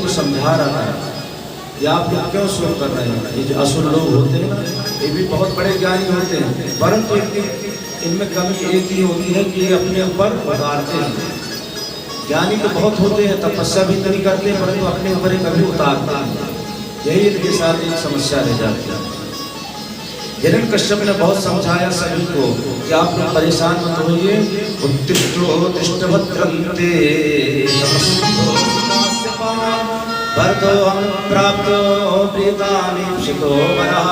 को समझा रहा है कि आप लोग क्यों शोक कर रहे हैं। ये जो असुर लोग होते हैं ना, ये भी बहुत बड़े ज्ञानी होते हैं, परंतु इनमें कमी एक ही होती है कि ये अपने ऊपर उतारते हैं। ज्ञानी तो बहुत होते हैं, तपस्या भी नहीं करते हैं, परंतु अपने ऊपर ही कभी उतारते हैं। यही इनके साथ एक समस्या रह जाती है। हिरण्यकश्यप ने बहुत समझाया सभी को कि आप लोग परेशान मत होइए, उत्तिष्ठो भद्रन्ते भरतो प्राप्तो प्रीतामीप्सितो मनः।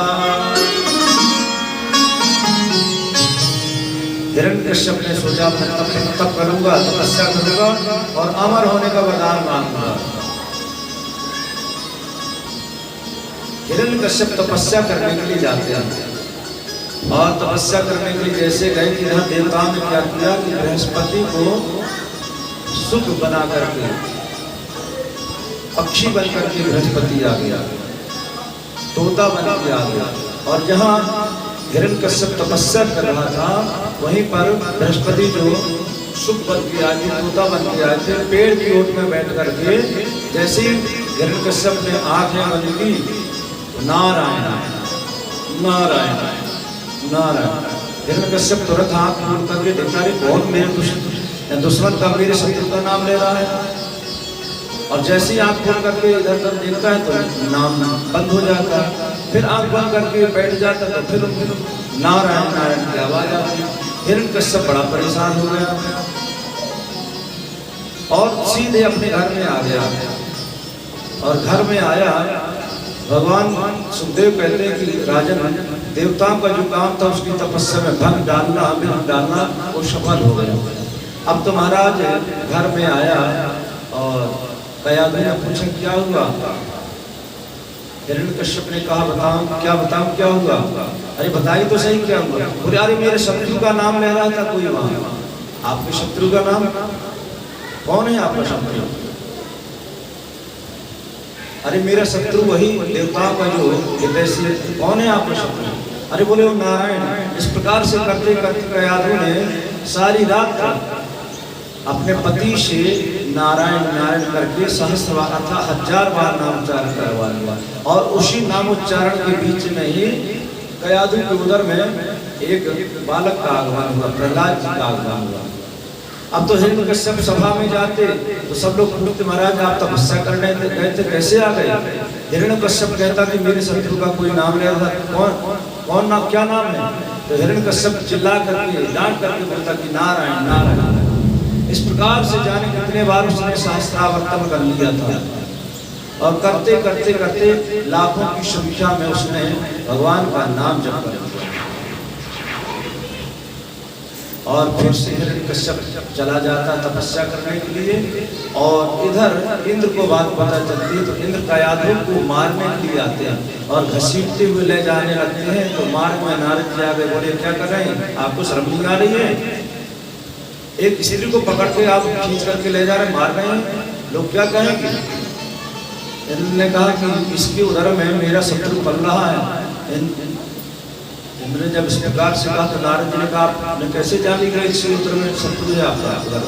हिरण्यकश्यप ने सोचा मैं तप करूंगा, तपस्या करूंगा और अमर होने का वरदान मांगूंगा। हिरण्यकश्यप तपस्या करने के लिए जाते हैं और तपस्या करने के लिए जैसे गए कि यहाँ देवताओं ने क्या किया कि बृहस्पति को सुख बना करके पक्षी बन करके बृहस्पति आ गया, तोता बन के आ गया। और जहाँ हिरण्यकश्यप तपस्या कर रहा था वहीं पर बृहस्पति जो सुख बन के आए थे, तोता बन के आए थे, पेड़ की ओट में बैठ करके जैसे हिरण्यकश्यप ने आंखें बंद की, नारायण नारायण नारायण। हिरण्यकश्यप तुरंत आंख खोल करके देखा रे कौन मेरे दुश्मन का, मेरे शत्रु का नाम ले रहा है। और जैसे ही आंख खोल करके इधर उधर देखता है तो नाम बंद हो जाता है, फिर आंख बंद करके बैठ जाता तो फिर नारायण नारायण की आवाज आती है। हिरण्यकश्यप बड़ा परेशान हो गया और सीधे अपने घर में आ गया। और घर में आया, भगवान सुखदेव कहते हैं कि राजन देवताओं का जो काम था उसकी तपस्या में भंग डालना, विघ्न डालना, वो सफल हो गया। अब तो महाराज घर में आया और कयाधु ने पूछा क्या हुआ। हिरण्यकश्यप ने कहा बताऊं क्या बताऊं क्या हुआ। अरे बताइए तो सही क्या हुआ। बोले अरे मेरे शत्रु का नाम ले रहा था कोई वहां। आपके शत्रु का नाम कौन है? आपका शत्रु? अरे मेरा शत्रु वही देवताओं का जो हितैषी, कौन है आपका शत्रु? अरे बोले वो नारायण। इस प्रकार से करते करते कयाधु ने सारी रात अपने पति से नारायण नारायण करके सहस्र बार अर्थात 1000 बार नाम उच्चारण करवा लिया। और उसी नाम उच्चारण के बीच में ही कयाधु के उदर में एक बालक का आगमन हुआ, प्रहलाद जी का आगमन हुआ। अब तो हिरण्यकश्यप सभा में जाते तो सब लोग पूछते महाराज आप तपस्या करने गए थे कैसे आ गए। हिरण्यकश्यप कहता कि मेरे शत्रु का कोई नाम ले रहा था। कौन नाम, क्या नाम है? तो हिरण्यकश्यप चिल्ला करके डांट करके बोलता कि नारायण नारायण। इस प्रकार से जाने कितने बार उसने सहस्त्रावर्तन कर लिया था और करते करते करते लाखों की संख्या में उसने भगवान का नाम जप कर लिया। और फिर से हिरण्यकश्यप चला जाता तपस्या करने के लिए। और इधर इंद्र को बात पता चलती है तो इंद्र कयाधु को मारने के लिए आते हैं और घसीटते हुए ले जाने लगते हैं। तो मार्ग में नारद जी आ गए, बोले क्या कर रहे हैं, आपको शर्म नहीं आ रही है? एक स्त्री को पकड़ के आप खींच करके ले जा रहे, मार रहे हैं, लोग क्या कहेंगे? इंद्र ने कहा कि इसके उदर में मेरा शत्रु पल रहा है। इंद्र ने जब इस प्रकार से कहा तो नारद जी ने कहा आपने कैसे जानी कि इसके उदर में शत्रु है आपका? उदर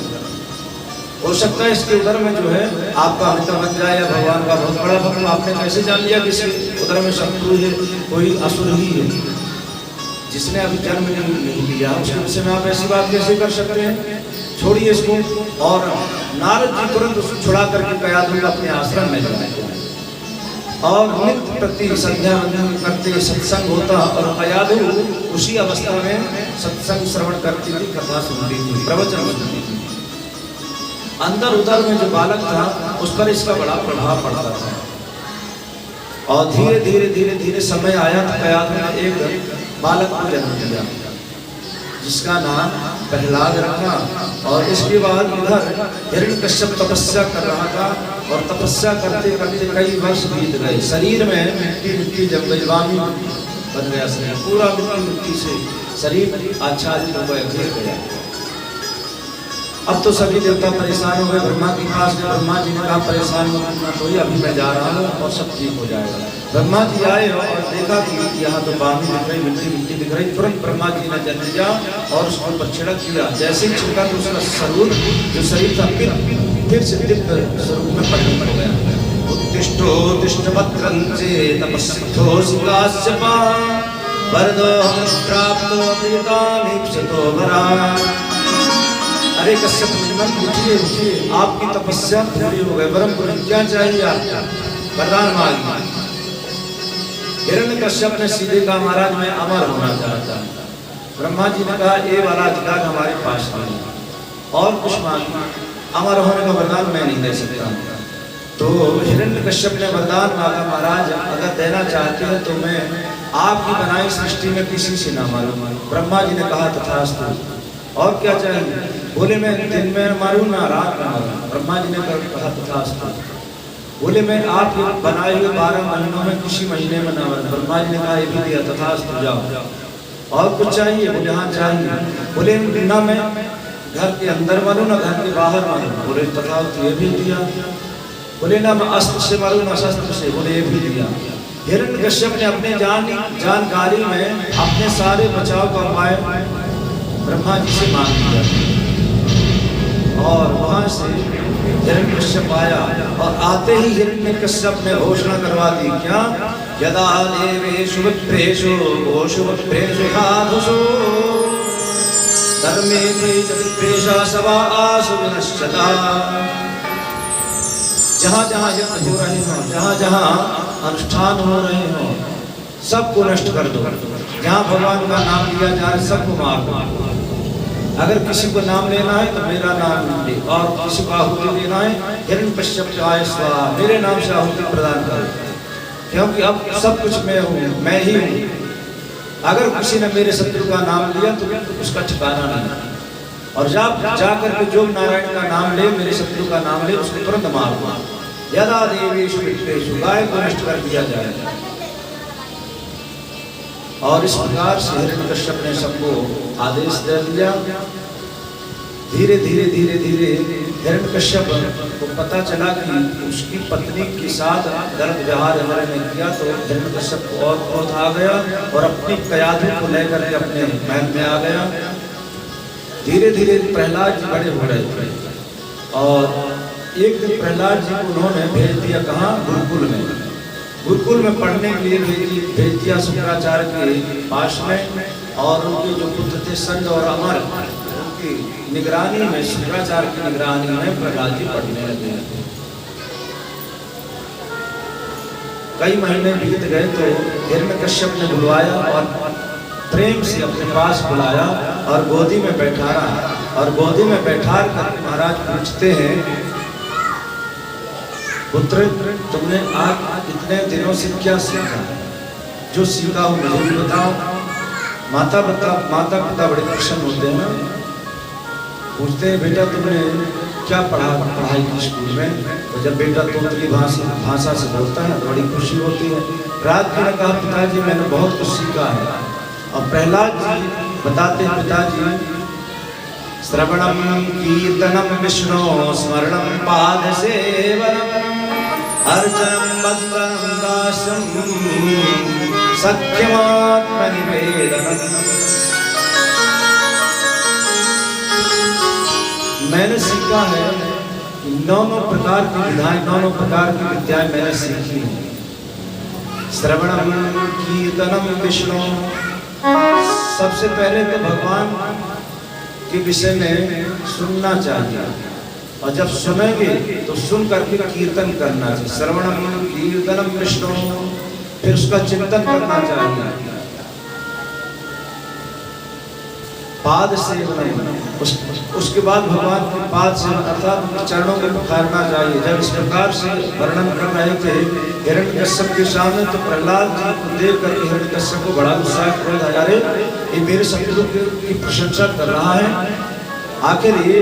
हो सकता है इसके उदर में जो है आपका मित्र बन जाए या भगवान का बहुत बड़ा भक्त। आपने कैसे जान लिया कि इसके उदर में शत्रु है, कोई असुर ही है जिसने अभी जन्म नहीं लिया, उसके विषय में आप ऐसी बात कैसे कर सकते हैं? छोड़िए इसको। और नारद जी तुरंत उसको छुड़ा करके कयाधु अपने आश्रम में जाते हैं और नित्य प्रति संध्या वंदन करते सत्संग होता। और कयाधु उसी अवस्था में सत्संग श्रवण करती थी, कथा सुनती थी, प्रवचन सुनती थी। अंदर उधर में जो बालक था उस पर इसका बड़ा प्रभाव पड़ता था। और धीरे धीरे धीरे धीरे समय आया तो कयाधु ने एक बालक को जन्म दिया जिसका नाम प्रहलाद रखा। और इसके बाद इधर हिरण्यकश्यप तपस्या कर रहा था और तपस्या करते करते कई वर्ष बीत गए। शरीर में मिट्टी मिट्टी जब गजवामी बन गया, शरीर पूरा मिट्टी मिट्टी से शरीर आच्छादित हो गया, घिर गया। अब तो सभी देवता परेशान हो गए। ब्रह्मा के पास गए, ब्रह्मा जी ने कहा परेशान मत होइए, अभी मैं जा रहा हूँ और सब ठीक हो जाएगा। ब्रह्मा जी आए और देखा कि यहाँ तो पानी दिख रही, मिट्टी मिट्टी दिख रही। तुरंत ब्रह्मा जी ने जल लिया और उसके ऊपर छिड़क दिया। जैसे ही छिड़का तो उसका स्वरूप जो शरीर था फिर से दिव्य स्वरूप में परिणत हो गया। तिष्ठभद्रं चेत् तपस्सिद्धोऽसि काश्यपा वरदोऽहं प्राप्तो प्रीतामीप्सितो वरान्। अरे कश्यप मुनिवन उठिए, आपकी तपस्या पूरी हो गई, वरम क्या चाहिए आपको? वरदान मांगिए। हिरण्यकश्यप ने सीधे कहा महाराज मैं अमर होना चाहता हूँ। ब्रह्मा जी ने कहा ये वाला अधिकार हमारे पास नहीं है, और कुछ मांगिए। अमर होने का वरदान मैं नहीं दे सकता। तो हिरण्यकश्यप ने वरदान मांगा महाराज अगर देना चाहते हैं तो मैं आपकी बनाई सृष्टि में किसी से ना मारूं। ब्रह्मा जी ने कहा तथास्तु। और क्या चाहिए? बोले मैं दिन में मारूं ना रात में मारूं। ब्रह्मा जी ने कहा तथास्तु। बोले मैं आपके बनाए हुए 12 महीनों में किसी महीने में ना मारूं। ब्रह्मा जी ने कहा ये भी दिया तथास्तु जाओ। और कुछ चाहिए? बोले हाँ चाहिए। बोले ना मैं घर के अंदर मारूं ना घर के बाहर मारूं। बोले तथास्तु ये भी दिया। बोले ना मैं अस्त्र से मारूं ना शस्त्र से। बोले ये भी दिया। हिरण्यकश्यप ने अपने जानकारी में अपने सारे बचाव का उपाय ब्रह्मा जी से मांग लिया, और वहां से हिरण्यकश्यप आया, और आते ही हिरण्यकश्यप ने घोषणा करवा दी क्या? यदा देवेषु विप्रेषु गोषु विप्रेषु साधुषु धर्मे विप्रेषा सवा आसु विनश्यता। जहाँ जहाँ यज्ञ हो रहे हो, जहाँ जहाँ अनुष्ठान हो रहे हो, सबको नष्ट कर दो। जहाँ भगवान का नाम लिया जाए सबको मार दो। अगर किसी को नाम लेना है तो मेरा नाम ले, और किसी को आहुति देना है हिरण्यकश्यप आय स्वाहा मेरे नाम से आहुति प्रदान करो, क्योंकि अब सब कुछ मैं हूँ, मैं ही हूँ। अगर किसी ने मेरे शत्रु का नाम लिया तो उसका ठिकाना नहीं। और जब जाकर के जो नारायण का नाम ले, मेरे शत्रु का नाम ले, उसको तुरंत मार दो। यदा देवेषु विप्रेषु गाय को नष्ट कर दिया जाए। और इस प्रकार से हिरण्यकश्यप ने सबको आदेश दे दिया। धीरे धीरे धीरे धीरे हिरण्यकश्यप को पता चला कि उसकी पत्नी के साथ गलत व्यवहार ने किया, तो हिरण्यकश्यप को और क्रोध आ गया और अपनी कयाधु को लेकर के अपने महल में आ गया। धीरे धीरे प्रहलाद जी बड़े हो रहे थे, और एक दिन प्रहलाद जी को उन्होंने भेज दिया कहाँ? गुरुकुल में। गुरुकुल में पढ़ने के लिए भेज दिया शुक्राचार्य के पास में, और उनके जो पुत्र थे संज और अमर, उनकी निगरानी में, शुक्राचार्य की निगरानी में प्रहलाद जी पढ़ने लगे। कई महीने बीत गए तो हिरण्यकश्यप ने बुलवाया और प्रेम से अपने पास बुलाया और गोदी में बैठाया, और गोदी में बैठा कर महाराज पूछते हैं पुत्र तुमने आज इतने दिनों से क्या सीखा? जो सीखा हो मुझे भी बताओ। माता पिता बड़े प्रसन्न होते हैं ना, पूछते हैं बेटा तुमने क्या पढ़ाई की स्कूल में? तो जब बेटा तोतली भाषा से बोलता है तो बड़ी खुशी होती है। रात ने कहा पिताजी मैंने बहुत कुछ सीखा है। और प्रहलाद जी बताते हैं पिताजी श्रवणम कीर्तनम विष्णु स्मरणम पाद सेवनम अर्चनम वंदनम दासम सख्यमात्मनिवेदनम। मैंने सीखा है कि 9 प्रकार की विधाएं, 9 प्रकार की विद्याएं मैंने सीखी हैं। श्रवणम कीर्तनम विष्णु, सबसे पहले तो भगवान के विषय में सुनना चाहिए, और जब सुनेंगे तो सुन करके कीर्तन करना चाहिए। श्रवणम कीर्तनम विष्णु, फिर उसका चिंतन करना चाहिए। पाद सेवन, उसके बाद भगवान के पाद से अर्थात चरणों में पखारना चाहिए। जब इस प्रकार से वर्णन कर रहे थे हिरण्यकश्यप के सामने, तो प्रहलाद जी को देख करके हिरण्यकश्यप को बड़ा गुस्सा क्रोध आया। अरे ये मेरे शत्रु की प्रशंसा कर रहा है, आखिर ये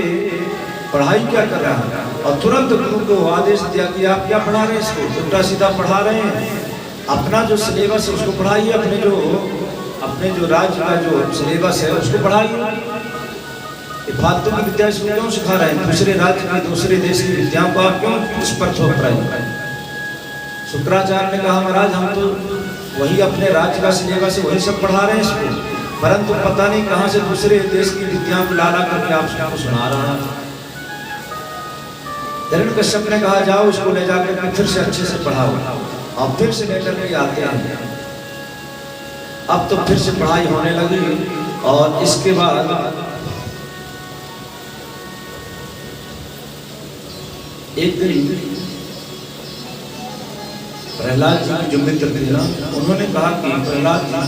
पढ़ाई क्या कर रहा है? और तुरंत गुरु को आदेश दिया कि आप क्या पढ़ा रहे हैं इसको? उल्टा सीधा पढ़ा रहे हैं। अपना जो सिलेबस है उसको पढ़ाइए, अपने जो राज्य का जो सिलेबस है उसको पढ़ाइए। फालतू की विद्या इसको क्यों सिखा रहे हैं? दूसरे राज्य की, दूसरे देश की विद्याओं को आप क्यों उस पर थोप रहे हैं? शुक्राचार्य ने कहा महाराज हम तो वही अपने राज्य का सिलेबस है वही सब पढ़ा रहे हैं इसको, परंतु पता नहीं कहाँ से दूसरे देश की विद्याओं को ला करके आप सबको सुना रहा है। हिरण्यकश्यप ने कहा जाओ इसको ले जाकर के फिर से अच्छे से पढ़ाओ। और फिर से लेकर के आते हैं। अब तो फिर से पढ़ाई होने लगी और इसके बाद एक दिन प्रहलाद जी की जो मित्र थे ना, उन्होंने कहा कि प्रहलाद जी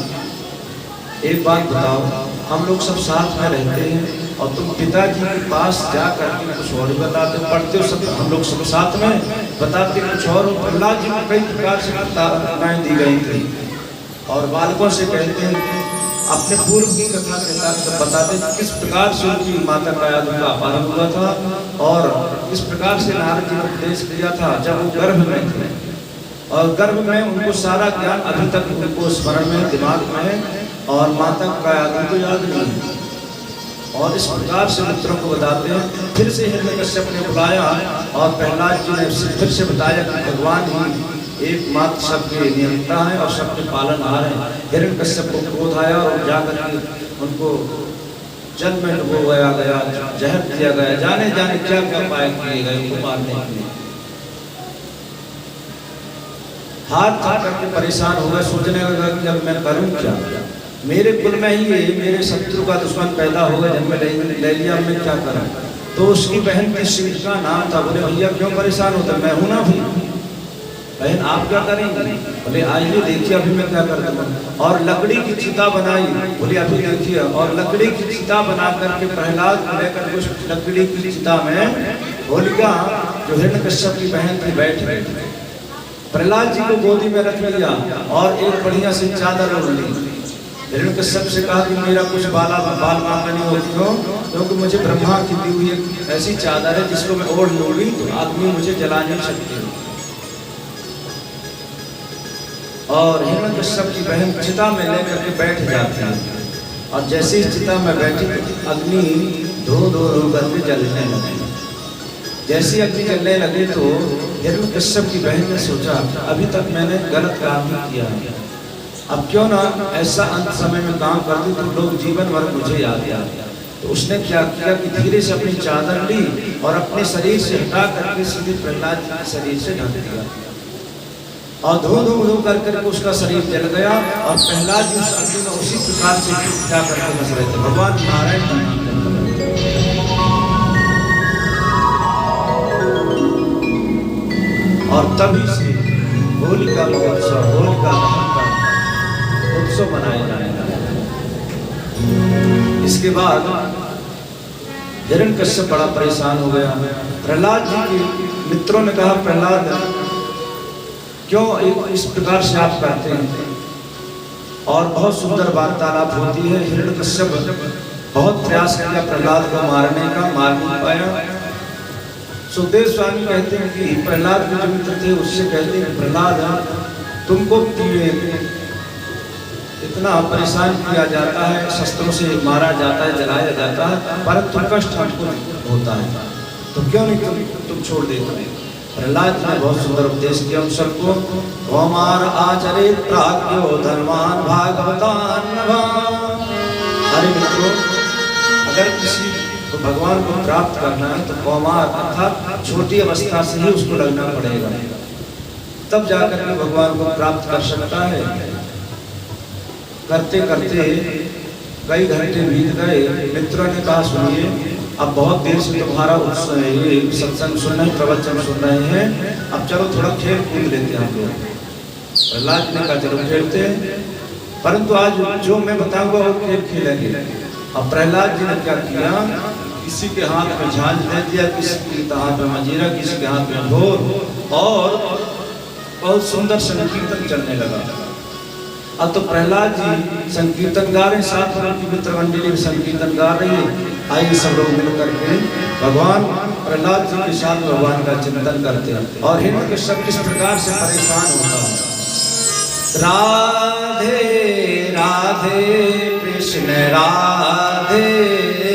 एक बात बताओ, हम लोग सब साथ में रहते हैं और तुम पिताजी के पास जाकर के कुछ और बताते पढ़ते हो, सब हम लोग सब साथ में बताते कुछ और। प्रहलाद जी को कई प्रकार से कथाएं दी गई थी और बालकों से कहते हैं अपने पूर्व की कथा के बताते किस प्रकार से उनकी माता का अपहरण हुआ था और किस प्रकार से नारद जी ने उपदेश किया था जब वो गर्भ में थे। और गर्भ में उनको सारा ज्ञान अभी तक उनको स्मरण में दिमाग में है और माता का उनको याद नहीं है। और इस प्रकार से मित्रों को बताते हैं। फिर से हिरण्यकश्यप ने बुलाया और प्रहलाद जी ने फिर से बताया कि भगवान ही एकमात्र सबके नियंता है और सबके पालन आ रहे हैं। हिरण्यकश्यप को क्रोध आया और जाकर के उनको जल में डुबोया गया, जहर दिया गया, जाने जाने क्या क्या उपाय किए गए उनको मारने के लिए। हाथ थक करके परेशान हो गए, सोचने लगा कि अब मैं करूं क्या, मेरे कुल में ही मेरे शत्रु का दुश्मन पैदा हो गया, जन्म ले लिया, मैं क्या करूं। तो उसकी बहन की सीट का नाम था। बोले भैया क्यों परेशान होता, मैं हूं ना भी, बहन आप क्या करेंगे। बोले आइए देखिए अभी मैं क्या करता हूँ। और लकड़ी की चिता बनाई। बोले अभी देखिए। और लकड़ी की चिता बना करके प्रहलाद को लेकर उस लकड़ी की चिता में होलिका जो हिरण्यकश्यप की बहन थी बैठ गई। प्रहलाद जी को गोदी में रख लिया और एक बढ़िया सी चादर ओढ़ ली। हिरण्यकश्यप से कहा कि मेरा कुछ बाल मांगा नहीं हो, क्यों, क्योंकि मुझे ब्रह्मा की दी हुई एक ऐसी चादर है जिसको मैं ओढ़ लूंगी तो आदमी मुझे जला नहीं सकते। और हिरण्यकश्यप की बहन चिता में लेकर के बैठ जाती है और जैसे ही चिता में बैठी तो अग्नि धो धो धो करके जलने लगे। जैसी अग्नि जलने लगे तो हिरण्यकश्यप की बहन ने सोचा अभी तक मैंने गलत काम नहीं किया है, अब क्यों ना ऐसा अंत समय में काम कर दूं तो लोग जीवन भर मुझे याद याद। तो उसने क्या किया कि धीरे से अपनी चादर ली और अपने शरीर से हटा करके सीधे प्रहलाद जी के शरीर से ढक दिया और धो धो धो कर करके उसका शरीर जल गया। और प्रहलाद जी उस अग्नि में उसी प्रकार से क्या करके बस रहे थे, भगवान नारायण का नाम करते। और तभी से होलिका महोत्सव, होलिका दहन का उत्सव मनाया जाएगा। इसके बाद हिरण्यकश्यप बड़ा परेशान हो गया। प्रहलाद जी के मित्रों ने कहा प्रहलाद क्यों इस प्रकार से आप करते हैं। और बहुत सुंदर वार्तालाप होती है। हिरण्यकश्यप बहुत प्रयास किया प्रहलाद को मारने का, मार नहीं पाया। सुखदेव स्वामी कहते हैं कि प्रहलाद के जो मित्र थे उससे कहते हैं प्रहलाद तुमको इतना परेशान किया जाता है, शस्त्रों से मारा जाता है, जलाया जाता है, परंतु कष्ट हमको होता है, तो क्यों नहीं तुम छोड़ देते। प्रहलाद ने बहुत सुंदर उपदेश किया उन सबको। कौमार आचरित प्राज्ञो धर्मान भागवतान। अरे मित्रों, अगर किसी को भगवान को प्राप्त करना है तो कौमार अर्थात छोटी अवस्था से ही उसको लगना पड़ेगा, तब जाकर के भगवान को प्राप्त कर सकता है। करते करते कई घंटे बीत गए। मित्रों ने कहा सुनिए अब बहुत देर से तुम्हारा सत्संग सुन रहे, प्रवचन सुन रहे हैं, अब चलो थोड़ा खेल कूद लेते हैं हम लोग। प्रहलाद ने कहा चलो खेलते हैं, परंतु आज जो मैं बताऊंगा वो खेल खेलेंगे। अब प्रहलाद जी ने क्या किया, किसी के हाथ में झांझ दे दिया, किसी के हाथ में मंजीरा, किसी के हाथ में ढोल और बहुत सुंदर संकीर्तन चलने लगा। अब तो प्रहलाद जी संकीर्तन गा रहे, साथ में उनकी मित्र मंडली संकीर्तन गा रही है। आइए सब लोग मिलकर के भगवान प्रहलाद जी के साथ भगवान का चिंतन करते हैं। और हिरण्यकश्यप किस प्रकार से परेशान होता है। राधे राधे कृष्ण राधे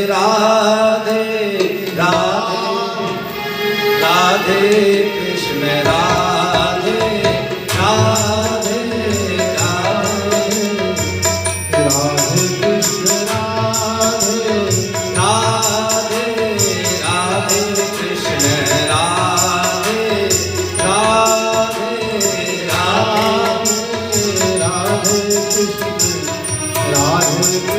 राधे राधे राधे कृष्ण राधे राधे राधे राधे कृष्ण राधे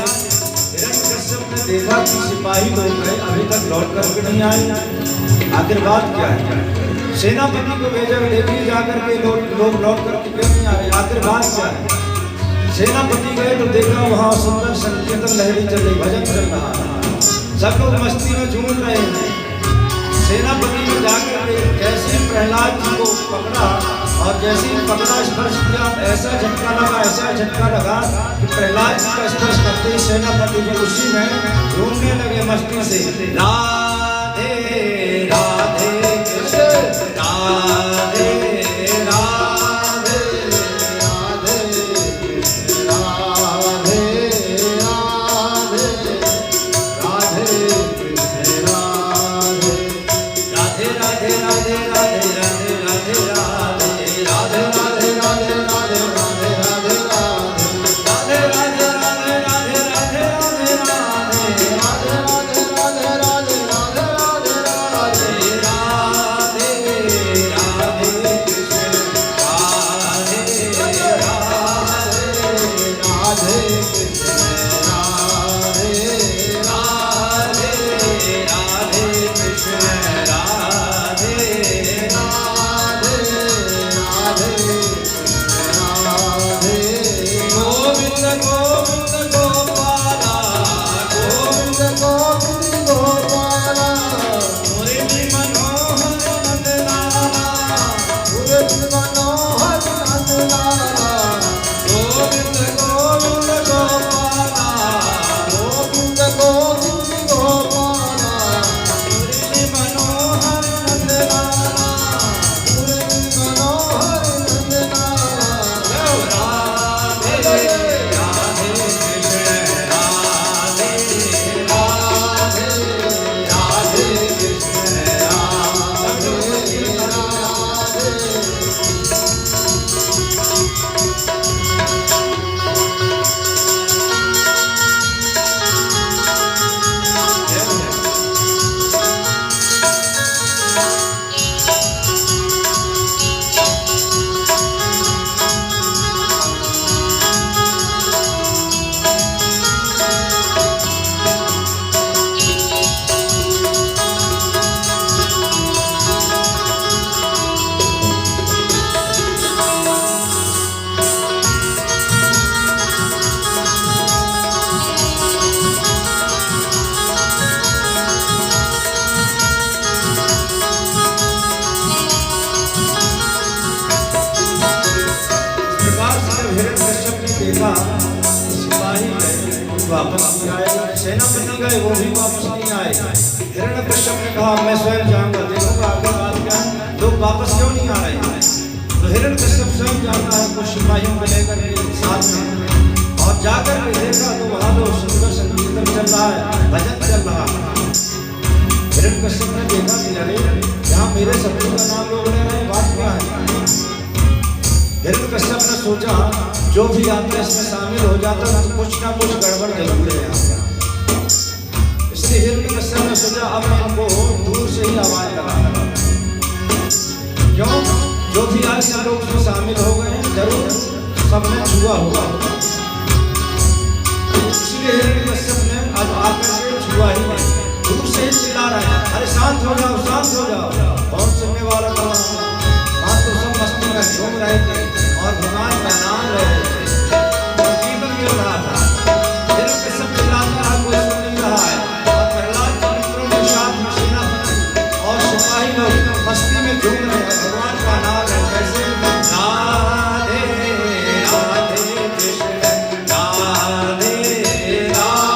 हिरण्यकश्यप ने देखा कि सिपाही लोग गए अभी तक लौट करके नहीं आए, आखिर बात क्या है। सेनापति को भेजा, देखिए जाकर के लोग लौट करके क्यों नहीं आ रहे, आखिर बात क्या है। सेनापति गए तो देखा वहाँ सुंदर संकीर्तन लहरी चल रही, भजन चल रहा है, सब लोग मस्ती में झूम रहे हैं। सेनापति ने जाकर के जैसे प्रहलाद जी को पकड़ा और जैसे ही पकड़ा स्पर्श किया, ऐसा झटका लगा कि प्रहलाद जी का स्पर्श करते ही सेनापति जो उसी में झूमने लगे मस्ती से। राधे राधे कृष्ण राधे राधे राधे राधे राधे राधे कृष्ण राधे राधे राधे राधे राधे राधे राधे राधे राधे राधे राधे राधे राधे राधे राधे राधे देखा सिपाही वापस नहीं आए, सेनापति गए वो भी वापस नहीं आए। हिरण्यकश्यप ने कहा मैं स्वयं जाऊंगा, देखूंगा आगे बात क्या है, लोग वापस क्यों नहीं आ रहे हैं। तो हिरण्यकश्यप स्वयं जाता है कुछ सिपाहियों को लेकर के साथ में, और जाकर के देखा तो वहाँ तो सुंदर संकीर्तन चल रहा है, भजन चल रहा है। हिरण्यकश्यप ने देखा कि अरे यहाँ मेरे शत्रु का नाम लोग ले रहे हैं, बात क्या है। हिरण्यकश्यप ने सोचा जो भी आता है इसमें शामिल हो जाता है तो कुछ ना कुछ गड़बड़ जरूर है यहाँ। इसलिए हिरण्यकश्यप ने सोचा अब मैं इनको दूर से ही आवाज लगाना, क्यों जो भी आज सब लोग उसमें शामिल हो गए हैं जरूर सबने छुआ होगा। इसलिए हिरण्यकश्यप ने अब आकर के छुआ ही नहीं, दूर से ही चिल्ला रहे हैं अरे शांत हो जाओ शांत हो जाओ। और सुनने वाला था वहाँ तो सब मस्ती में झूम रहे थे और भगवान का नाम ले रहे थे, कीर्तन चल रहा था। हिरण्यकश्यप चिल्लाता रहा, कोई सुन नहीं रहा है। और प्रहलाद के मित्रों के साथ में सेनापति और सिपाही लोग मस्ती में झूम रहे हैं, भगवान का नाम है। कैसे राधे राधे कृष्ण राधे राधे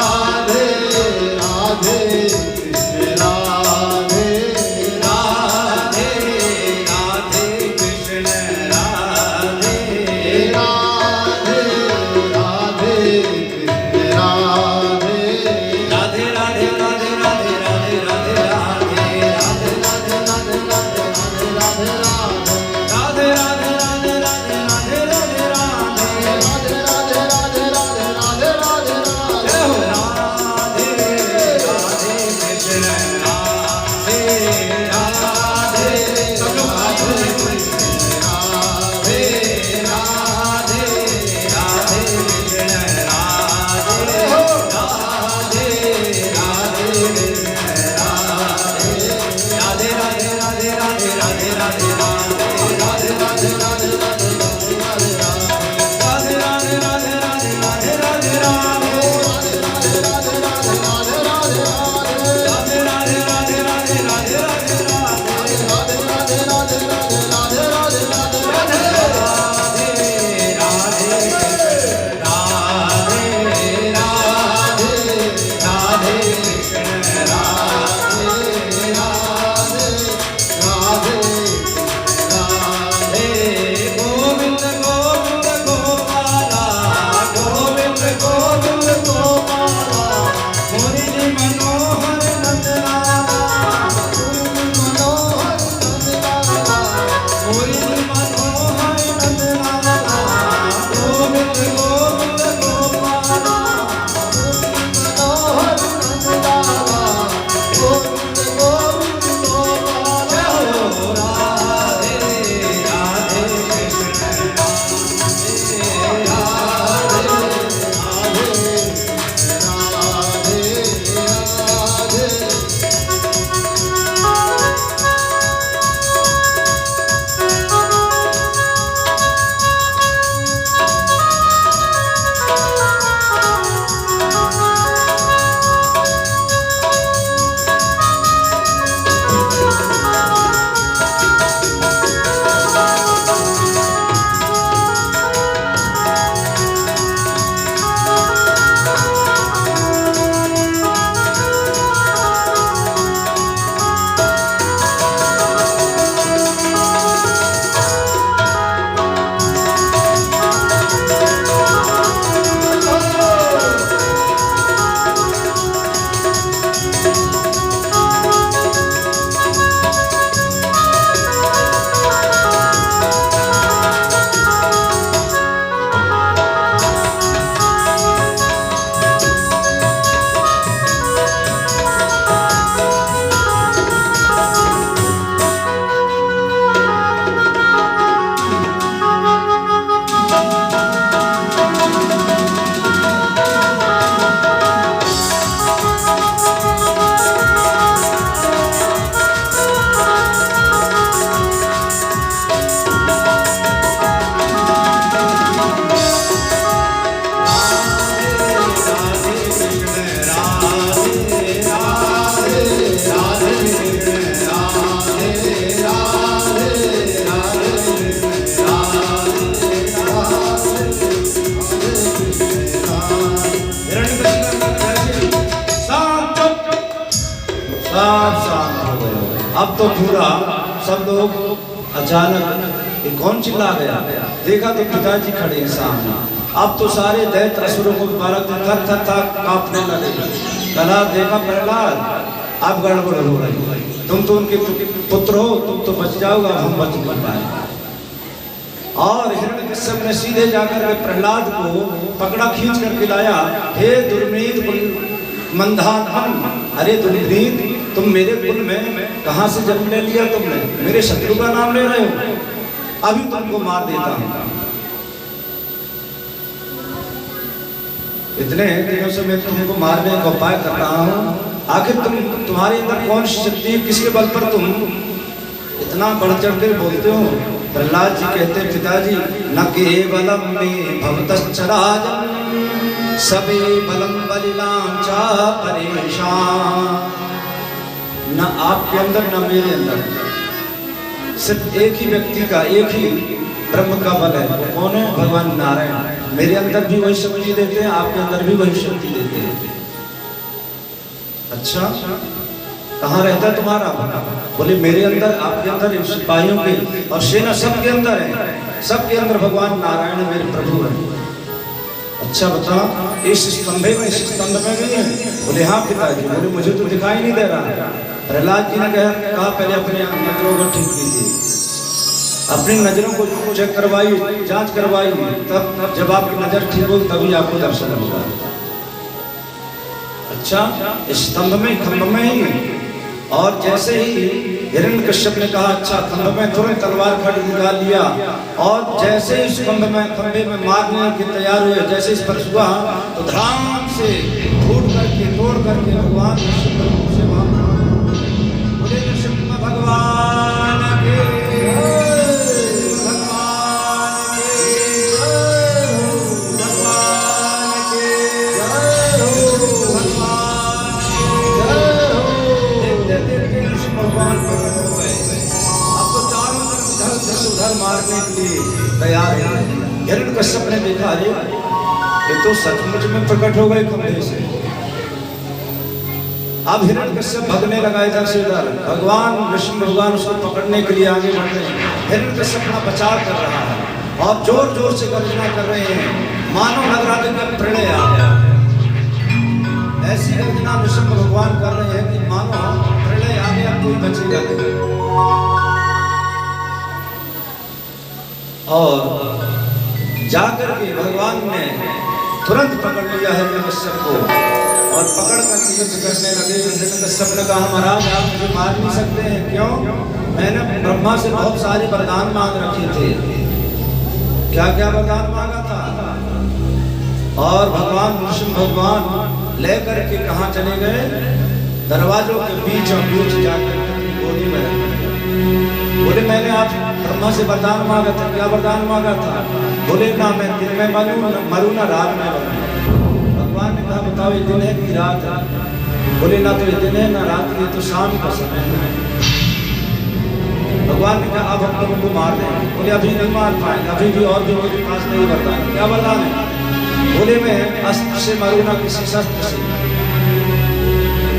आप शांत हो गए। अब तो पूरा सब लोग अचानक ये कौन चिल्ला गया, देखा तो पिताजी खड़े हैं सामने। अब तो सारे दैत्य असुरों को बालक थर थर थर कांपने लगे। कला देखा प्रहलाद, अब गड़बड़ हो गई, तुम तो उनके पुत्र हो, तुम तो बच जाओगे, हम बच नहीं पाए। और हिरण्यकश्यप ने सीधे जाकर के प्रहलाद को पकड़ा, खींच करके लाया। हे दुर्नीत मंदान, अरे दुर्नीत, तुम मेरे कुल में कहां से जन्म ले लिया तुमने? मेरे शत्रु का नाम ले रहे हो, अभी तुमको मार देता हूं। इतने दिनों से मैं तुमको मारने का उपाय कर रहा हूं, आखिर तुम्हारे अंदर कौन सी शक्ति है, किसके बल पर तुम इतना बढ़ चढ़ कर बोलते हो? प्रहलाद जी कहते पिताजी, न केवलम में भवतश्चराजं सबे बलम बलिलां च परेशान। न आपके अंदर न मेरे अंदर, सिर्फ एक ही व्यक्ति का, एक ही ब्रह्म का बल है। वो कौन है? भगवान नारायण। मेरे अंदर भी वही शक्ति देते हैं, आपके अंदर भी वही शक्ति देते हैं। अच्छा, कहाँ रहता है तुम्हारा? बोले मेरे अंदर, आपके अंदर, सिपाहियों के और सेना सबके अंदर है, सबके अंदर भगवान नारायण मेरे प्रभु है। अच्छा बता, इस स्तंभ में, इस स्तंभ में भी है? बोले हाँ पिताजी। बोले मुझे तो दिखाई नहीं दे रहा। प्रहलाद जी ने कहा पहले अपने नजरों को ठीक कीजिए, अपनी नजरों को चेक करवाई, जांच करवाई, तब जब आपकी नजर ठीक होगी तभी आपको दर्शन होगा। अच्छा, स्तंभ में, खंभ में ही। और जैसे ही हिरण्यकश्यप ने कहा अच्छा, खंभ में तुरंत तलवार खड्ग निकाल लिया, और जैसे इस खंभे में मारने के तैयार हुए, जैसे इस पर हुआ तो धड़ाम से तोड़ करके भगवान से बोले नृसिंह भगवान के, मारने के लिए तैयार है। हिरण्यकश्यप ने देखा, अरे ये तो सचमुच में प्रकट हो गए खंभे से। अब हिरण्यकश्यप भगने लगा इधर से उधर। भगवान विष्णु भगवान उसको पकड़ने के लिए आगे बढ़ रहे हैं। हिरण्यकश्यप अपना बचाव कर रहा है और जोर जोर से गर्जना कर रहे हैं, मानो लग रहा था कि प्रलय आ गया। ऐसी गर्जना विष्णु भगवान कर रहे हैं कि मानो प्रलय आ गया, कोई बचेगा नहीं। और जाकर के भगवान ने तुरंत पकड़ लिया हिरण्यकश्यप को और पकड़ कर युद्ध करने लगे। हिरण्यकश्यप ने कहा महाराज आप मुझे मार नहीं सकते हैं, क्यों? मैंने ब्रह्मा से बहुत सारे वरदान मांग रखे थे। क्या क्या वरदान मांगा था? और भगवान विष्णु भगवान लेकर के कहाँ चले गए? दरवाजों के बीचों बीच जाकर गोदी में रख दिया। बोले मैंने आप ब्रह्मा से वरदान मांगा था, क्या वरदान मांगा था? बोले ना मैं दिन में मरूं ना रात में मरूं। भगवान ने कहा बताओ ये दिन है कि रात है? बोले ना तो ये दिन है ना रात, ये तो शाम का समय है। भगवान ने कहा अब हम तुमको मार देंगे। बोले अभी नहीं मार पाएंगे, अभी भी और भी मेरे पास नहीं वरदान। क्या वरदान है? बोले मैं अस्त्र से मरूं ना किसी शस्त्र से।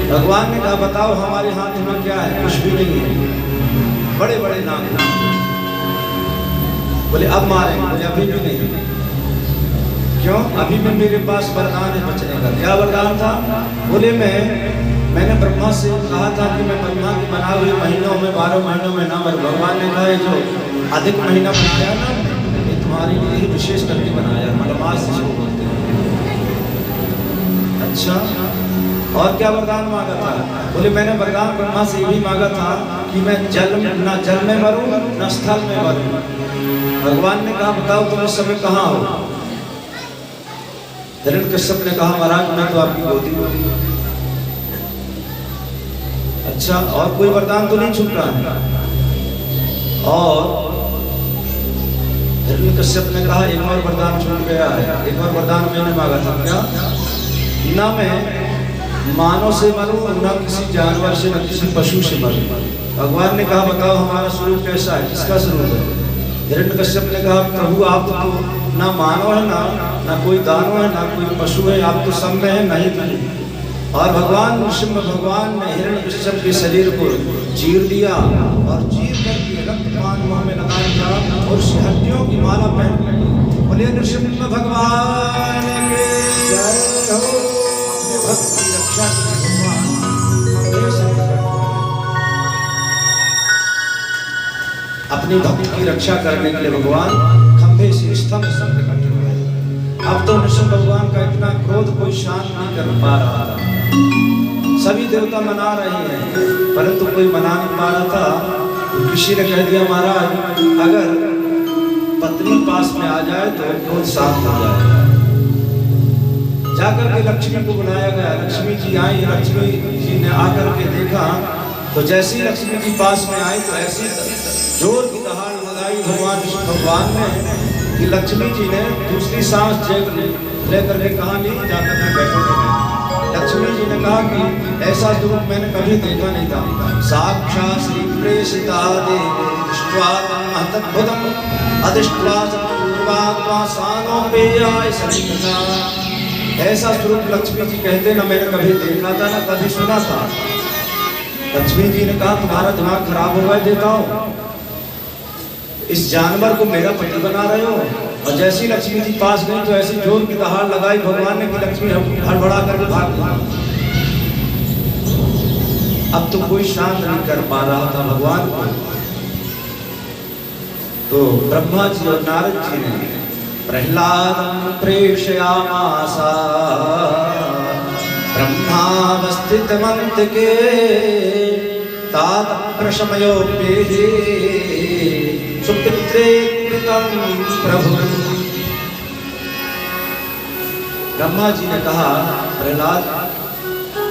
भगवान ने कहा बताओ हमारे हाथ में क्या है? कुछ भी नहीं है, बड़े बड़े नाम। बोले अब मारेंगे? बोले अभी भी नहीं। क्यों? अभी भी मेरे पास वरदान है बचने का। क्या वरदान था? बोले मैंने ब्रह्मा से कहा था कि मैं ब्रह्मा के बनाए हुए महीनों में 12 महीनों में ना मरूं। भगवान ने कहा जो अधिक महीना बनाया ना, ये तुम्हारे लिए ही विशेष करके बनाया, मलमास से बोलते हैं। अच्छा, और क्या वरदान मांगा था? बोले मैंने वरदान ब्रह्मा से ये भी मांगा था कि मैं जल में मरूं न स्थल में मरूं। भगवान ने कहा बताओ तुम इस समय कहाँ हो? हिरण्यकश्यप ने कहा महाराज मैं तो आपकी गोदी में। अच्छा, और कोई वरदान तो नहीं छूट रहा है? और हिरण्यकश्यप ने कहा एक और वरदान छूट गया है। एक और वरदान मैंने मांगा था, क्या? ना मैं मानव से मरूं न किसी जानवर से न किसी पशु से मरूं। भगवान ने कहा बताओ हमारा स्वरूप कैसा है, किसका स्वरूप है? हिरण्यकश्यप ने कहा प्रभु आप तो ना मानव है ना कोई दानव है ना कोई पशु है, आप तो सब में है नहीं। और भगवान नृसिंह भगवान ने हिरण्यकश्यप के शरीर को चीर दिया और चीर करके रक्तपान मुंह में लगा दिया और उस हड्डियों की माला पहन ली। बोलिए नृसिंह भगवान के जय हो। अपने भक्त की रक्षा की भगवान अपनी भक्त की रक्षा करने के लिए भगवान खंभे से स्तंभ कटे हुए। अब तो नृसिंह भगवान का इतना क्रोध कोई शांत नहीं कर पा रहा था। सभी देवता मना रहे हैं परंतु कोई मना नहीं पा रहा था। तो किसी ने कह दिया महाराज अगर पत्नी पास में आ जाए तो क्रोध शांत हो जाएगा। जाकर के लक्ष्मी को बुलाया गया। लक्ष्मी जी आई। लक्ष्मी जी ने आकर के देखा तो जैसी लक्ष्मी जी पास में आई तो ऐसी जोर की दहाड़ लगाई भगवान ने कि लक्ष्मी जी ने दूसरी सांस लेकर के कहा नहीं जाकर के बैठे। लक्ष्मी जी ने कहा कि ऐसा स्वरूप मैंने कभी देखा नहीं था। साक्षात् श्री प्रेषिता देवी दृष्ट्वा महतद्भुतम् अधिष्ठा पूर्वात्मा सानोपेयाय सन्निहिता। ऐसा स्वरूप लक्ष्मी जी कहते ना मैंने कभी देखा था ना कभी सुना था। लक्ष्मी जी ने कहा तुम्हारा दिमाग खराब होगा देता हूं। इस जानवर को मेरा पति बना रहे हो। और जैसी लक्ष्मी जी पास गई तो ऐसी जोर की दहाड़ लगाई भगवान ने कि लक्ष्मी हड़बड़ा करके भाग गई। अब तो कोई शांत नहीं कर पा रहा था भगवान को। तो ब्रह्मा जी और नारद जी ने प्रहलादं प्रेषयामासा ब्रह्मावस्थितमन्तिके तात प्रशमयोपेहि सुपुत्रे कृतं प्रभु। ब्रह्मा जी ने कहा प्रहलाद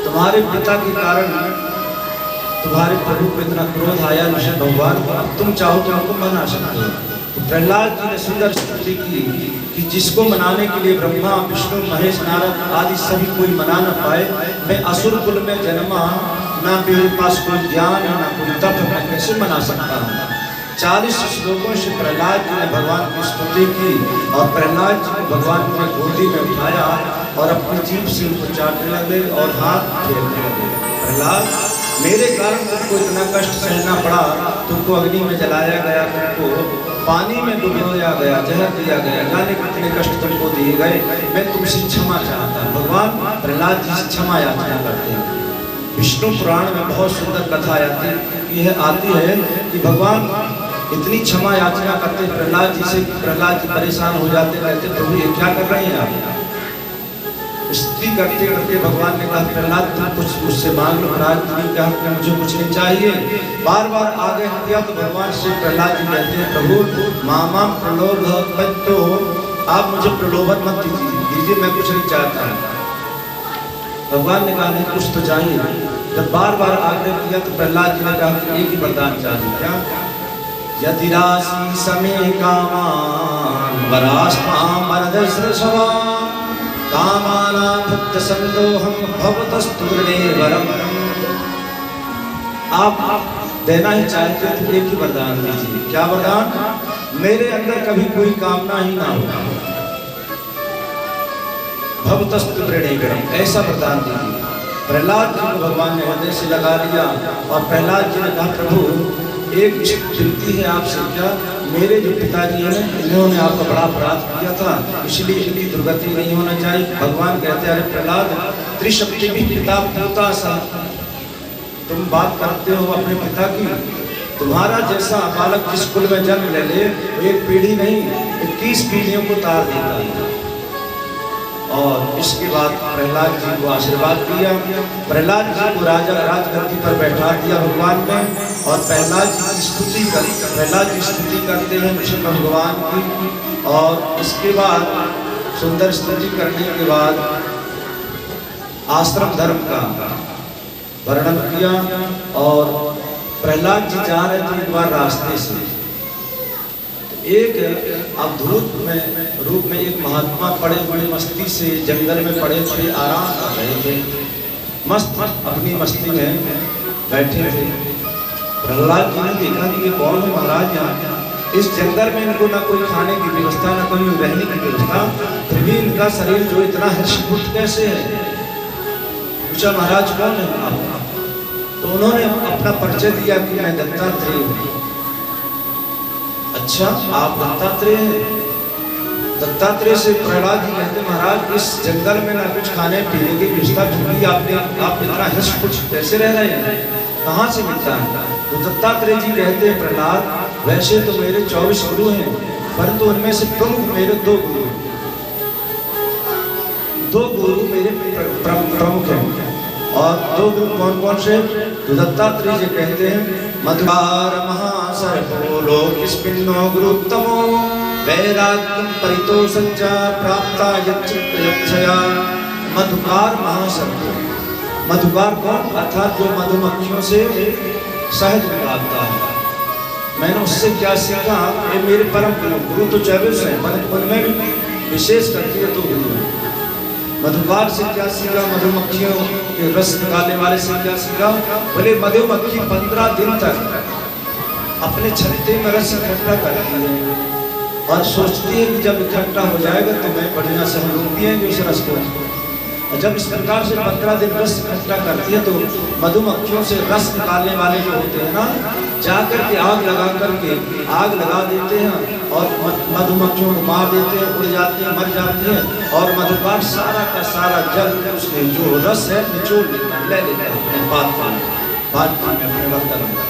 तुम्हारे पिता के कारण तुम्हारे प्रभु को इतना क्रोध आया नृसिंह भगवान को। अब तुम चाहो तो हमको मना सकते हो। तो प्रहलाद जी ने सुंदर स्तुति की कि जिसको मनाने के लिए ब्रह्मा विष्णु महेश नारद आदि सभी कोई मना न पाए। मैं असुर कुल में जन्मा ना मेरे पास कोई ज्ञान है ना कोई तप, मैं कैसे मना सकता हूँ। 40 श्लोकों से प्रहलाद जी ने भगवान की स्तुति की और प्रहलाद जी को भगवान ने गोदी में उठाया और अपनी जीभ से उनको चाटने लगे और हाथ फेरने लगे। प्रहलाद मेरे कारण तुमको इतना कष्ट सहना पड़ा। तुमको अग्नि में जलाया गया, तुमको पानी में डुबोया गया, जहर दिया गया, जाने कितने कष्ट तुमको दिए गए। मैं तुमसे क्षमा चाहता। भगवान प्रहलाद जी से क्षमा याचना करते हैं। विष्णु पुराण में बहुत सुंदर कथा आती है कि भगवान इतनी क्षमा याचना करते प्रहलाद जी से। प्रहलाद जी परेशान हो जाते रहते प्रभु ये क्या कर रहे हैं आप। स्तुति करते करते भगवान ने कहा प्रहलाद तुम कुछ मुझसे मांग लो। प्रहलाद जी ने कहा कि मुझे कुछ नहीं चाहिए। बार बार आगे किया तो भगवान से प्रहलाद जी कहते हैं प्रभु मामा प्रलोभ तो आप मुझे प्रलोभन मत दीजिए, मैं कुछ नहीं चाहता। भगवान ने कहा नहीं कुछ तो चाहिए। जब बार बार आग्रह किया तो प्रहलाद जी ने कहा कि एक ही वरदान चाहिए। क्या? यदि राशि समय कामान वरास्मां वरदस्रशवा कामानां भक्त संदोहं भवतस्तु वरम। आप देना ही चाहते तो एक ही वरदान दीजिए। क्या वरदान? मेरे अंदर कभी कोई कामना ही ना हो। भवतस्तु वरम, ऐसा वरदान दीजिए। प्रहलाद जी को भगवान ने हृदय से लगा लिया और प्रहलाद जी ने कहा प्रभु एक विनती है आपसे। क्या? मेरे जो पिताजी हैं इन्होंने आपका बड़ा अपराध किया था, इसलिए इनकी दुर्गति नहीं होना चाहिए। भगवान कहते अरे प्रहलाद त्रिशक्ति भी पिता पोता सा तुम बात करते हो अपने पिता की। तुम्हारा जैसा बालक जिस कुल में जन्म ले ले एक पीढ़ी नहीं 21 पीढ़ियों को तार देता है। और इसके बाद प्रहलाद जी को आशीर्वाद दिया। प्रहलाद जी को राजा राजगद्दी पर बैठा दिया भगवान ने। और प्रहलाद जी की स्तुति करते हैं नृसिंह भगवान की। और इसके बाद सुंदर स्तुति करने के बाद आश्रम धर्म का वर्णन किया। और प्रहलाद जी जा रहे थे एक बार रास्ते से, एक अवधूत में रूप में एक महात्मा पड़े बड़े मस्ती से जंगल में पड़े आराम कर रहे थे। मस्त अपनी मस्ती में बैठे थे। प्रहलाद जी ने देखा कि ये कौन है महाराज। यहाँ इस जंगल में इनको ना कोई खाने की व्यवस्था ना कोई रहने की व्यवस्था, फिर भी इनका शरीर जो इतना हर्षपूर्ण कैसे है। पूछा महाराज कौन है आप? तो उन्होंने अपना परिचय दिया कि मैं दत्तात्रेय हूँ। अच्छा आप दत्तात्रेय हैं? दत्तात्रेय से प्रहलाद जी कहते महाराज इस जंगल में ना कुछ खाने पीने की व्यवस्था क्योंकि आप इतना हिंस कुछ कैसे रह रहे हैं, कहाँ से मिलता है? तो दत्तात्रेय जी कहते हैं प्रहलाद वैसे तो मेरे 24 गुरु हैं, परंतु उनमें से प्रमुख मेरे 2 गुरु हैं। 2 गुरु मेरे प्रमुख हैं। और 2 गुरु कौन कौन से? तो दत्तात्रेय जी कहते हैं मधुकार महासर्पो लोकिस्मिन्नो गुरुत्तमो वैराग्यम परितो सच्चा प्राप्ता यच्छया। मधुकार महासर्पो, मधुकार कौन? अर्थात जो मधुमक्खियों से शहद निकालता है। मैंने उससे क्या सीखा? ये मेरे परम गुरु तो 24 हैं, उनमें भी विशेष करके 2 गुरु हैं। मधुकार से क्या सीखा? मधुमक्खियों के रस निकालने वाले से क्या सीखा? बोले मधुमक्खी 15 दिन तक अपने छत्ते में रस इकट्ठा करती है और सोचती है कि जब इकट्ठा हो जाएगा तो मैं बढ़िया से हम लोग पिएंगे उस रस को। और जब इस प्रकार से 15 दिन रस इकट्ठा करती है तो मधुमक्खियों से रस निकालने वाले जो होते हैं ना, जाकर के आग लगा देते हैं और मधुमक्खियों को मार देते हैं, उड़ जाती हैं, मर जाती हैं। और मधुकार सारा का सारा जल उसमें जो रस है निचोड़ लेता है, ले लेता है बात में अपने बर्तन में।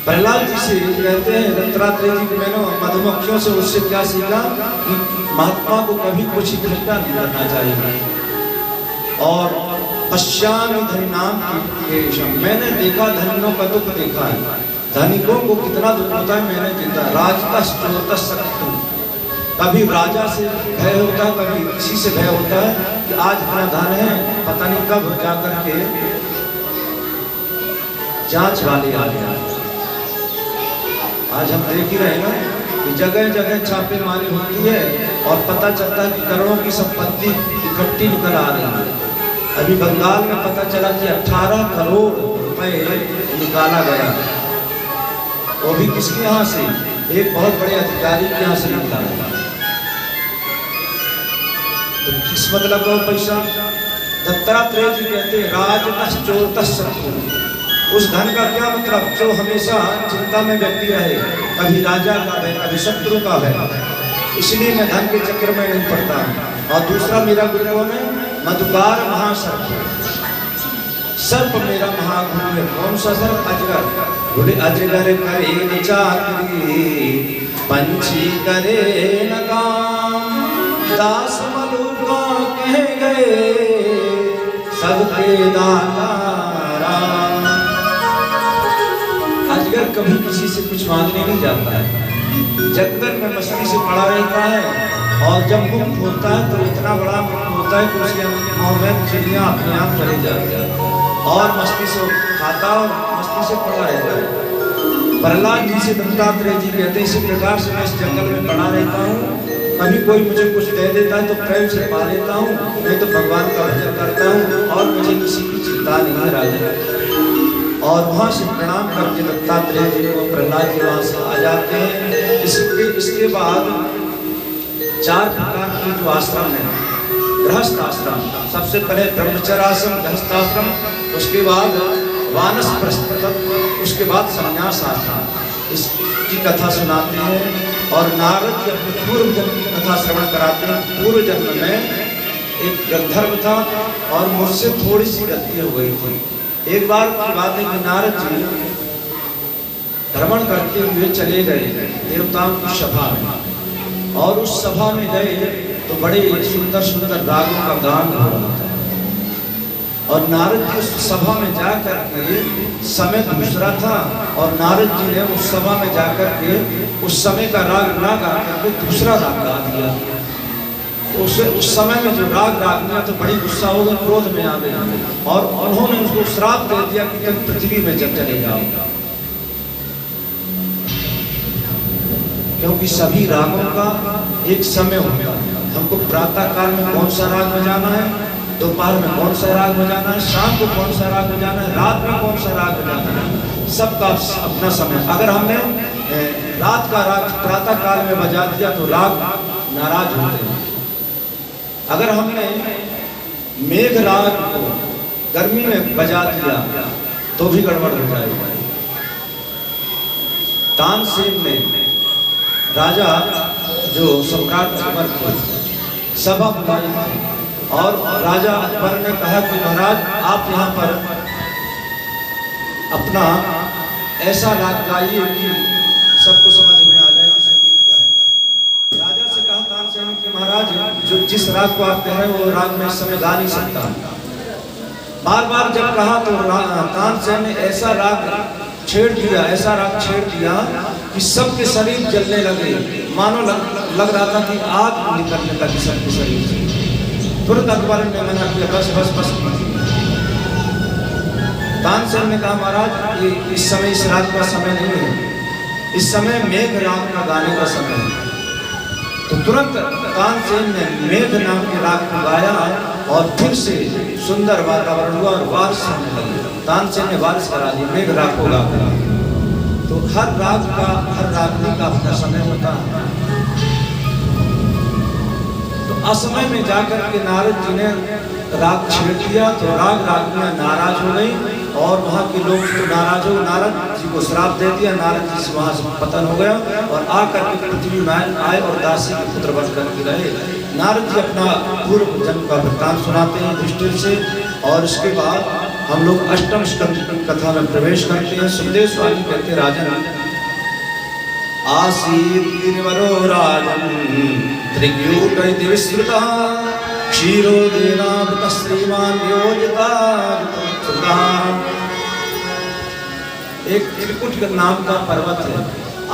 प्रहलाद जी से कहते हैं दत्तात्रेय जी मैंने मधुमक्खियों से उससे क्या सीखा कि महात्मा को कभी कुछ इकट्ठा नहीं करना चाहिए। और पश्चामी धनिनाम की मैंने देखा धनियों का दुख देखा है, धनिकों को कितना दुख होता है मैंने देखा। राजतस कभी राजा से भय होता है, कभी किसी से भय होता है कि आज इतना धन है पता नहीं कब जाकर के जांच वाले आ गया। आज हम देख ही रहे ना कि जगह जगह छापेमारी होती है और पता चलता है कि करोड़ों की संपत्ति इकट्ठी निकल आ रही है। अभी बंगाल में पता चला कि 18 करोड़ रुपए निकाला गया, वो भी किसके यहाँ से? एक बहुत बड़े अधिकारी के यहाँ से निकला गया। तो किस मतलब का पैसा? दत्तात्रेय जी कहते राज चोर उस धन का क्या मतलब? जो हमेशा चिंता में व्यक्ति रहे, कभी राजा का है कभी शत्रु का है, इसलिए मैं धन के चक्कर में नहीं पड़ता। और दूसरा मेरा गुरु कौन है? मधुकार महासर्प, सर्प मेरा महागुरु है। कौन सा सर्प? अजगर। बोले अजगर करे चाकरी पंछी करे न काम, दास मलुका कह गए सबके दाता राम। अजगर कभी किसी से कुछ मांगने नहीं जाता है, जंगल में मछली से पड़ा रहता है और जब मुक्त होता है तो इतना बड़ा मुक्त होता है कि उसके मुंह में चिड़िया अपने आप चली जाती है और मछली से खाता और मछली से पड़ा रहता है। प्रहलाद जी से दत्तात्रेय जी कहते हैं इसी प्रकार से मैं इस जंगल में पड़ा रहता हूँ, कभी कोई मुझे कुछ दे देता है तो प्रेम से पा लेता हूँ, नहीं तो भगवान का भजन करता हूँ और मुझे किसी की चिंता नहीं है राजा। और वहाँ से प्रणाम करके दत्तात्रेय जी को प्रहलाद जी वहाँ से आ जाते हैं। इसके बाद 4 प्रकार के जो आश्रम है, गृहस्थ आश्रम, सबसे पहले ब्रह्मचर्याश्रम गृहस्थाश्रम, उसके बाद वानप्रस्थ, उसके बाद संन्यास आश्रम, इसकी कथा सुनाते हैं। और नारद जी अपने पूर्व जन्म की कथा श्रवण कराते हैं। पूर्व जन्म में एक गंधर्व था और मुझसे थोड़ी सी गलती हो गई थी। एक बार की बात है कि नारद जी भ्रमण करते हुए चले गए देवताओं की सभा में, और उस सभा में गए तो बड़े सुंदर सुंदर रागों का गान हो रहा था। और नारद जी उस सभा में जाकर के, समय दूसरा था और नारद जी ने उस सभा में जाकर के उस समय का राग ना गा करके दूसरा राग गा दिया। उस समय में जो राग दिया तो बड़ी गुस्सा हो गई, क्रोध में आ गई और उन्होंने उसको श्राप दे दिया कि तुम पृथ्वी में जब चले जाओ, क्योंकि सभी रागों का एक समय होता है। हमको प्रातः काल में कौन सा राग बजाना है, दोपहर में कौन सा राग बजाना है, शाम को कौन सा राग बजाना है, रात में कौन सा राग बजाना है, सबका अपना समय। अगर हमने रात का राग प्रातः काल में बजा दिया तो राग नाराज होते हैं। अगर हमने मेघराग को गर्मी में बजा दिया तो भी गड़बड़ हो जाएगी। तानसेन ने राजा जो सम्राट अकबर थे सभा बुलाई और राजा अकबर ने कहा कि महाराज आप यहाँ पर अपना ऐसा राग गाइए कि सबको समझ में आ जाए कि संगीत क्या है। राजा से कहा तानसेन कि महाराज जो जिस राग को आप कह रहे हैं वो राग में इस समय गा नहीं सकता। बार बार जब कहा तो तानसेन ने ऐसा राग छेड़ दिया, ऐसा राग छेड़ दिया कि सबके शरीर जलने लगे, मानो लग रहा था कि आग निकलने लगी सबके शरीर से। तुरंत अकबर ने मना किया, बस बस बस। तानसेन ने कहा महाराज ये इस समय इस राग का समय नहीं है, इस समय मेघ राग का गाने का समय है। तो तुरंत तानसेन ने मेघ नाम के राग को गाया और फिर से सुंदर वातावरण हुआ और बारिश होने लगी। तानसेन ने बारिश करा दी मेघ राग को गाकर। तो हर राग का, हर रागनी का अपना समय होता है। तो असमय में जाकर के नारद जी ने राग छेड़ दिया तो रागनियां नाराज हो गई और वहाँ के लोग तो नाराज हो, नारद जी को श्राप दे दिया। नारद जी से वहाँ से पतन हो गया और आकर के पृथ्वी में आए और दासी के पुत्र बन करके रहे। नारद जी अपना पूर्व जन्म का वृत्तांत सुनाते हैं युधिष्ठिर से और इसके बाद हम लोग अष्टम स्कंद की कथा में प्रवेश करते हैं। सुखदेव स्वामी कहते राजन आसीत् गिरिवरो राजन् त्रिकूट इति विस्तृतः क्षीरोदेनावृतः श्रीमान् योजितः। एक त्रिकुट नाम का पर्वत है।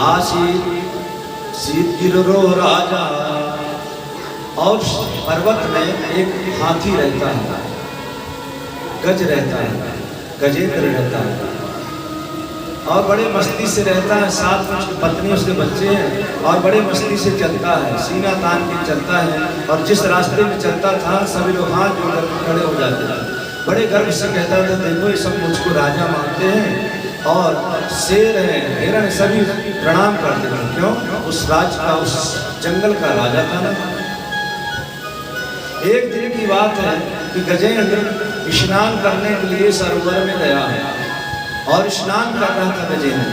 आसीत् गिरिवरो राजा और पर्वत में एक हाथी रहता है, गज रहता है, गजेंद्र रहता है और बड़े मस्ती से रहता है। साथ में उसकी पत्नी उसके बच्चे हैं और बड़े मस्ती से चलता है, सीना तान के चलता है और जिस रास्ते में चलता था सभी लोग हाथ जोड़कर खड़े हो जाते हैं। बड़े गर्व से कहता था देखो ये सब मुझको राजा मानते हैं और शेर है, हिरण, सभी प्रणाम करते हैं। क्यों? उस राज का, उस जंगल का राजा था ना। एक दिन की बात है कि गजेंद्र स्नान करने के लिए सरोवर में गया है और स्नान कर रहा था गजेंद्र।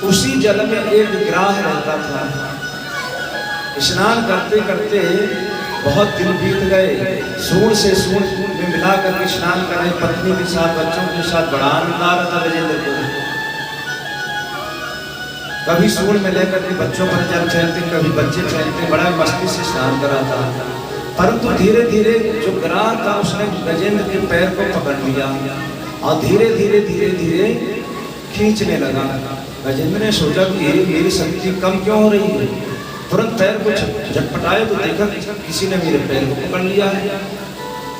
उसी जल में एक ग्राह रहता था। स्नान करते करते बहुत दिन बीत गए, सूंड से सूंड में मिला करके स्नान कर रहे, पत्नी के साथ, बच्चों के साथ बड़ा आनंद आ रहा था गजेंद्र को। कभी सूंड में लेकर के बच्चों पर जल फेंकते, कभी बच्चे फेंकते, बड़ा मस्ती से स्नान कर रहा था। परंतु धीरे धीरे जो ग्राह था उसने गजेंद्र के पैर को पकड़ लिया और धीरे धीरे धीरे धीरे खींचने लगा। गजेंद्र ने सोचा कि मेरी शक्ति कम क्यों हो रही है। तुरंत पैर को झटपटाए तो देखा किसी ने मेरे पैर को पकड़ लिया है।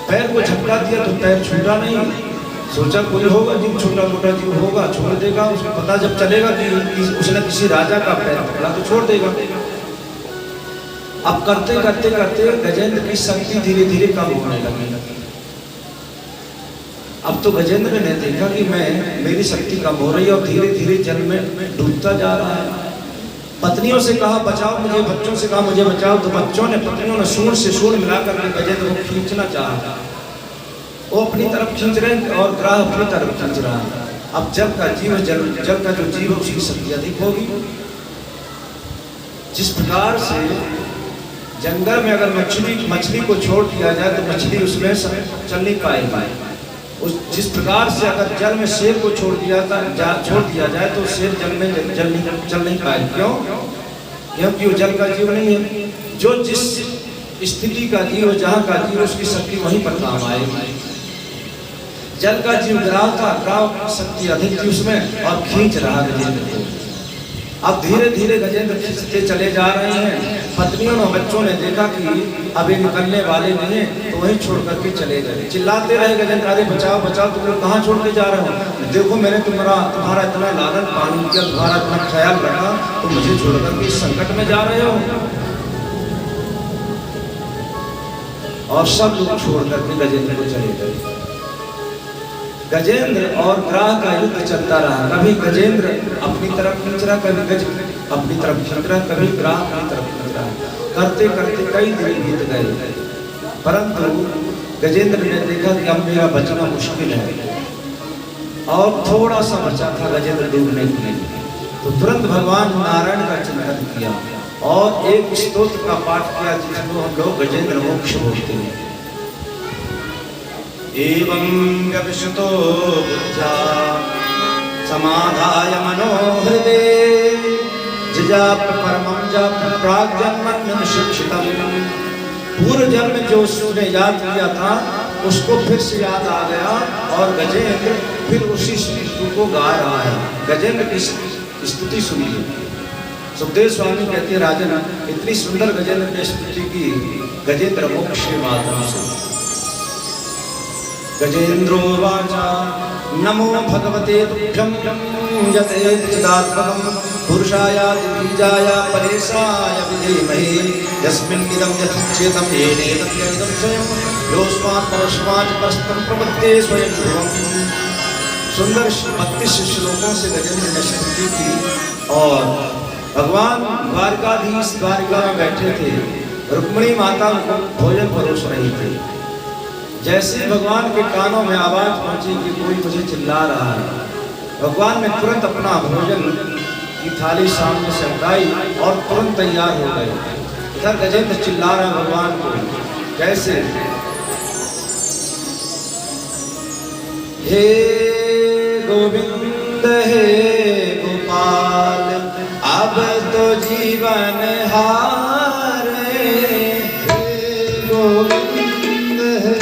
पैर को झटका दिया तो पैर छूटा नहीं। सोचा कोई होगा जीव, छोटा मोटा जीव होगा, छोड़ देगा। उसको पता जब चलेगा कि उसने किसी राजा का पैर पकड़ा तो छोड़ देगा। अब करते करते करते गजेंद्र की शक्ति धीरे धीरे कम होने लगी। अब तो गजेंद्र ने देखा कि मेरी शक्ति कम हो रही है और धीरे धीरे जल में डूबता जा रहा है। पत्नियों से कहा बचाओ मुझे, बच्चों से कहा मुझे बचाओ। तो पत्नियों ने सूंड से सूंड मिलाकर के गजेंद्र को खींचना चाहा। वो अपनी तरफ खींच रहे हैं और ग्राह अपनी तरफ खींच रहा है। अब जल का जो जीव है उसकी शक्ति अधिक होगी। जिस प्रकार से जंगल में अगर मछली को छोड़ दिया जाए तो मछली उसमें चल नहीं पाएगी। जिस प्रकार से अगर जल में शेर को छोड़ दिया जाए तो शेर जल में चल नहीं पाएगा। क्यों? क्योंकि वो जल का जीव नहीं है। जो जिस स्थिति का जीव, जहाँ का जीव, उसकी शक्ति वहीं पर काम आएगी। जल का जीव ग्राह था, ग्राह की शक्ति अधिक थी उसमें और खींच रहा गजेंद्र को। अब धीरे धीरे गजेंद्र खींचते चले जा रहे हैं। पत्नियों और बच्चों ने देखा कि अभी निकलने वाले नहीं है तो वहीं छोड़ करके चले गए। चिल्लाते रहे गजेंद्र, अरे बचाओ बचाओ, तुम लोग कहाँ छोड़ के जा रहे हो? देखो मैंने तुम्हारा इतना लालन पालन किया, तुम्हारा इतना ख्याल रखा, तो मुझे छोड़ करके इस संकट में जा रहे हो। और सब लोग छोड़ करके गजेंद्र को चले गए। गजेंद्र और ग्राह का युद्ध चलता रहा। कभी गजेंद्र अपनी तरफ खींच रहा, कभी गज अपनी तरफ खींच रहा, कभी ग्राह अपनी तरफ खींच रहा। करते करते कई दिन बीत गए। परंतु गजेंद्र ने देखा कि अब मेरा बचना मुश्किल है और थोड़ा सा बचा था गजेंद्र डूबने के लिए, तो तुरंत भगवान नारायण का चिंतन किया और एक स्तोत्र का पाठ किया जिसको हम लोग गजेंद्र मोक्ष बोलते हैं। एवं व्यवशतो बुद्ध्या समाधाय मनोहृदये जिजाप्य परमं जाप्य प्राग्जन्मन्यं शिक्षितम्। पूर्व जन्म जो उसने याद किया था उसको फिर से याद आ गया और गजेंद्र फिर उसी स्तुति को गा रहा है। गजेंद्र की स्तुति सुनिए। सुखदेव स्वामी कहते हैं राजन इतनी सुंदर गजेंद्र ने स्तुति की गजेंद्र मोक्ष के माध्यम से। गजेंद्रो वाचा नमो भगवते तुभ्यं यते चिदात्मकं पुरुषायाति बीजाय परेशाय विधीमहि यस्मिन्निदं यथेच्छेदं येनेदं यदिदं स्वयं योऽस्मात् परस्मात् परस्तं प्रपद्ये स्वयं ध्रुवम्। सुंदर 32 श्लोकों से गजेंद्र ने स्तुति की और भगवान द्वारकाधीश द्वारिका में बैठे थे, रुक्मिणी माता को भोजन परोस रही थी। जैसे भगवान के कानों में आवाज पहुंची कि कोई मुझे चिल्ला रहा है, भगवान ने तुरंत अपना भोजन की थाली सामने से हटाई और तुरंत तैयार हो गए। इधर गजेंद्र चिल्ला रहा भगवान को कैसे, हे गोविंद हे गोपाल अब तो जीवन हारे, हे गोविंद हे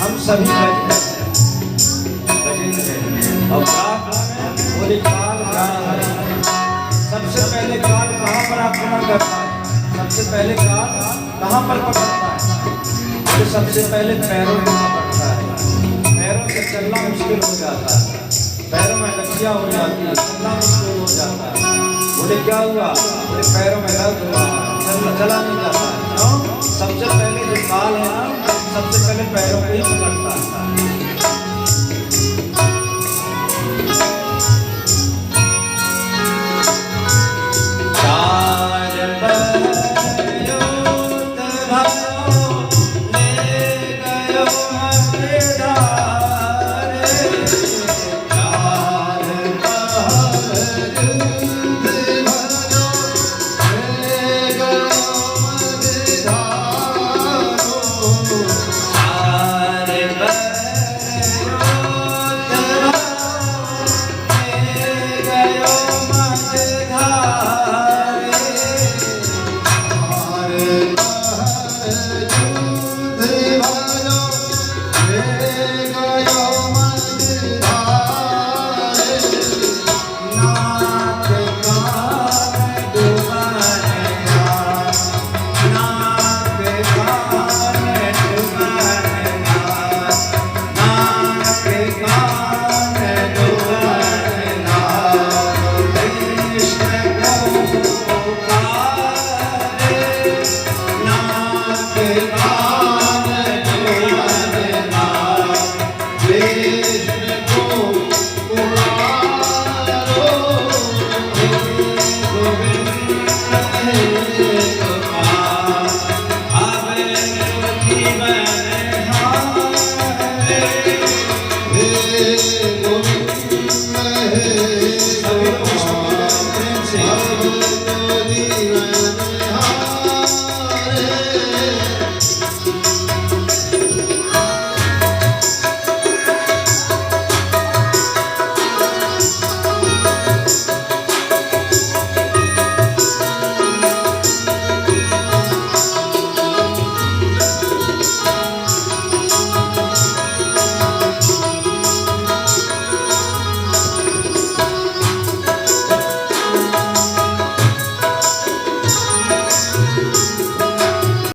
हम सभी सबसे पहले काल कहाँ पर आक्रमण करता है, सबसे पहले काल कहाँ पर पकड़ता है, तो सबसे पहले पैरों में पकड़ता है। पैरों से चलना मुश्किल हो जाता है, पैरों में लकड़िया हो जाती है, चलना मुश्किल हो जाता है। बोले क्या हुआ, बोले पैरों में दर्द हुआ। चला नहीं जाता। क्यों? सबसे पहले जो काल है ना, सबसे पहले पैरों को ही पकड़ता है।